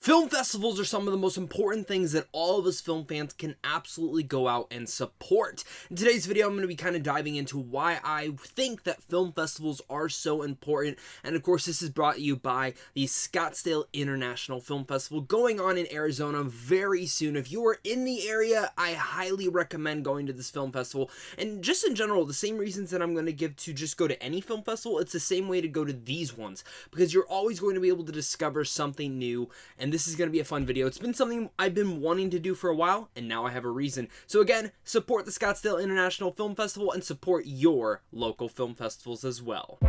Film festivals are some of the most important things that all of us film fans can absolutely go out and support. In today's video, I'm going to be kind of diving into why I think that film festivals are so important. And of course, this is brought to you by the Scottsdale International Film Festival going on in Arizona very soon. If you are in the area, I highly recommend going to this film festival. And just in general, the same reasons that I'm going to give to just go to any film festival, it's the same way to go to these ones, because you're always going to be able to discover something new. And this is going to be a fun video. It's been something I've been wanting to do for a while, and now I have a reason. So again, support the Scottsdale International Film Festival and support your local film festivals as well.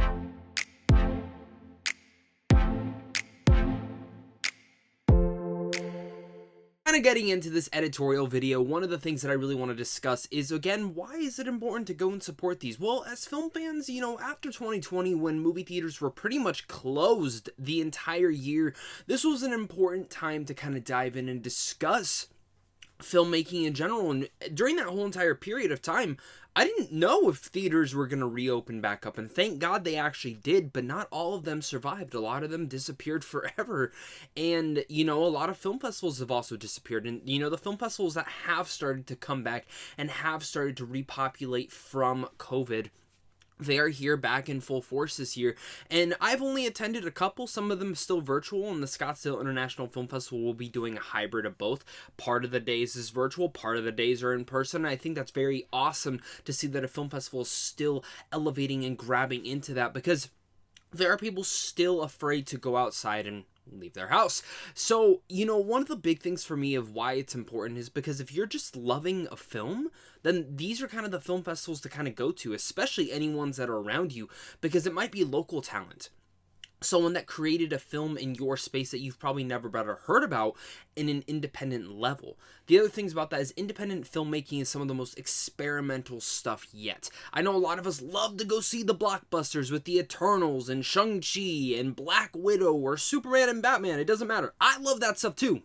Kind of getting into this editorial video, one of the things that I really want to discuss is, again, why is it important to go and support these? Well, as film fans, after 2020, when movie theaters were pretty much closed the entire year, this was an important time to kind of dive in and discuss filmmaking in general. And during that whole entire period of time, I didn't know if theaters were going to reopen back up, and thank God they actually did, but not all of them survived. A lot of them disappeared forever, and a lot of film festivals have also disappeared. And the film festivals that have started to come back and have started to repopulate from COVID, they are here back in full force this year, and I've only attended a couple, some of them still virtual, and the Scottsdale International Film Festival will be doing a hybrid of both. Part of the days is virtual, part of the days are in person. I think that's very awesome to see that a film festival is still elevating and grabbing into that, because there are people still afraid to go outside and leave their house. So, one of the big things for me of why it's important is because if you're just loving a film, then these are kind of the film festivals to kind of go to, especially any ones that are around you, because it might be local talent. Someone that created a film in your space that you've probably never better heard about in an independent level. The other things about that is independent filmmaking is some of the most experimental stuff yet. I know a lot of us love to go see the blockbusters with the Eternals and Shang-Chi and Black Widow or Superman and Batman. It doesn't matter. I love that stuff too.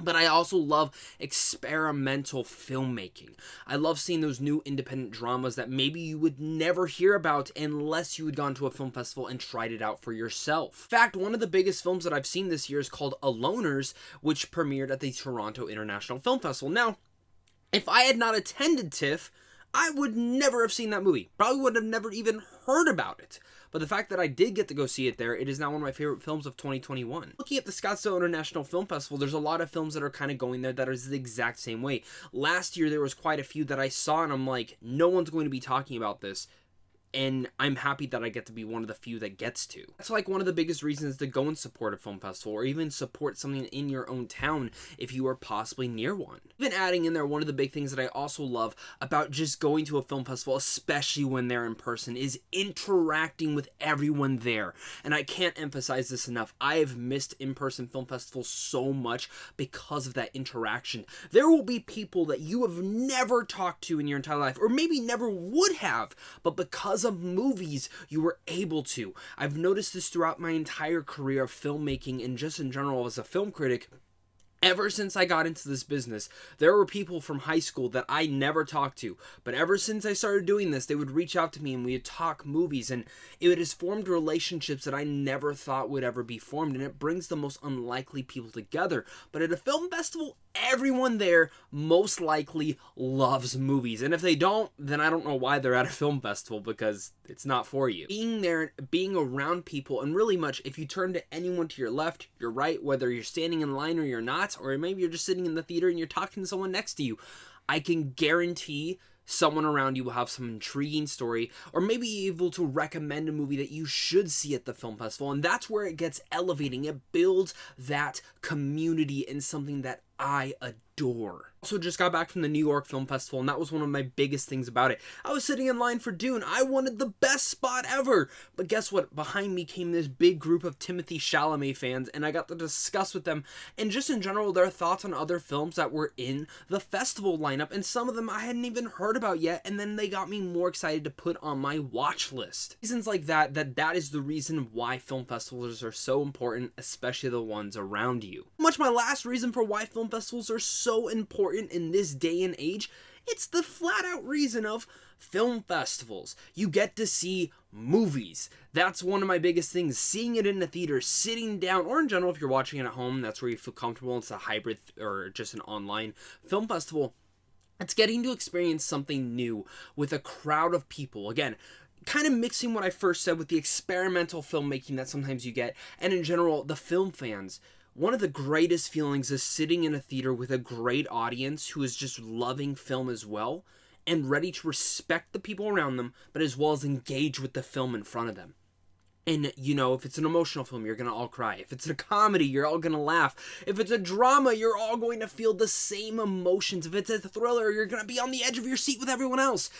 But I also love experimental filmmaking. I love seeing those new independent dramas that maybe you would never hear about unless you had gone to a film festival and tried it out for yourself. In fact, one of the biggest films that I've seen this year is called Aloners, which premiered at the Toronto International Film Festival. Now, if I had not attended TIFF, I would never have seen that movie. Probably would have never even heard about it. But the fact that I did get to go see it there, it is now one of my favorite films of 2021. Looking at the Scottsdale International Film Festival, there's a lot of films that are kind of going there that are the exact same way. Last year, there was quite a few that I saw, and I'm like, no one's going to be talking about this. And I'm happy that I get to be one of the few that gets to. That's like one of the biggest reasons to go and support a film festival, or even support something in your own town if you are possibly near one. Even adding in there, one of the big things that I also love about just going to a film festival, especially when they're in person, is interacting with everyone there. And I can't emphasize this enough. I have missed in-person film festivals so much because of that interaction. There will be people that you have never talked to in your entire life, or maybe never would have, but because of movies, you were able to. I've noticed this throughout my entire career of filmmaking and just in general as a film critic. Ever since I got into this business, there were people from high school that I never talked to. But ever since I started doing this, they would reach out to me and we would talk movies. And it has formed relationships that I never thought would ever be formed. And it brings the most unlikely people together. But at a film festival, everyone there most likely loves movies. And if they don't, then I don't know why they're at a film festival, because it's not for you. Being there, being around people, and really much, if you turn to anyone to your left, your right, whether you're standing in line or you're not, or maybe you're just sitting in the theater and you're talking to someone next to you, I can guarantee someone around you will have some intriguing story, or maybe able to recommend a movie that you should see at the film festival. And that's where it gets elevating. It builds that community in something that I adore. Also just got back from the New York Film Festival, and that was one of my biggest things about it. I was sitting in line for Dune. I wanted the best spot ever. But guess what? Behind me came this big group of Timothée Chalamet fans, and I got to discuss with them, and just in general, their thoughts on other films that were in the festival lineup, and some of them I hadn't even heard about yet, and then they got me more excited to put on my watch list. Reasons like that is the reason why film festivals are so important, especially the ones around you. Much my last reason for why film festivals are so important in this day and age, it's the flat out reason of film festivals. You get to see movies. That's one of my biggest things. Seeing it in the theater, sitting down, or in general, if you're watching it at home, that's where you feel comfortable. It's a hybrid or just an online film festival. It's getting to experience something new with a crowd of people. Again, kind of mixing what I first said with the experimental filmmaking that sometimes you get, and in general, the film fans. One of the greatest feelings is sitting in a theater with a great audience who is just loving film as well, and ready to respect the people around them, but as well as engage with the film in front of them. And, you know, if it's an emotional film, you're going to all cry. If it's a comedy, you're all going to laugh. If it's a drama, you're all going to feel the same emotions. If it's a thriller, you're going to be on the edge of your seat with everyone else.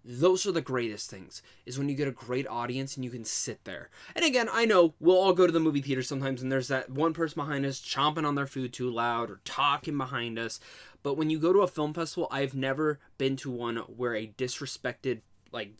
Those are the greatest things, is when you get a great audience and you can sit there. And again, I know we'll all go to the movie theater sometimes and there's that one person behind us chomping on their food too loud or talking behind us. But when you go to a film festival, I've never been to one where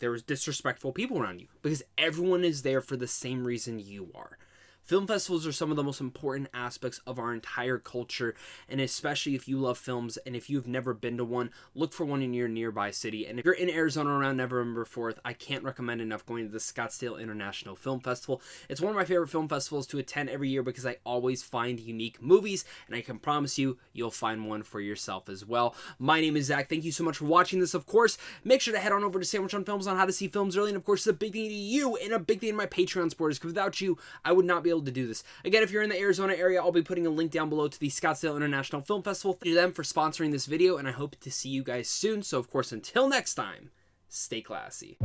there was disrespectful people around you, because everyone is there for the same reason you are. Film festivals are some of the most important aspects of our entire culture, and especially if you love films, and if you've never been to one, look for one in your nearby city. And if you're in Arizona around November 4th, I can't recommend enough going to the Scottsdale International Film Festival. It's one of my favorite film festivals to attend every year because I always find unique movies, and I can promise you, you'll find one for yourself as well. My name is Zach. Thank you so much for watching this, of course. Make sure to head on over to Sandwich on Films on how to see films early, and of course, it's a big thing to you and a big thing to my Patreon supporters, because without you, I would not be able to do this. Again, if you're in the Arizona area, I'll be putting a link down below to the Scottsdale International Film Festival. Thank you to them for sponsoring this video, and I hope to see you guys soon. So, of course, until next time, stay classy.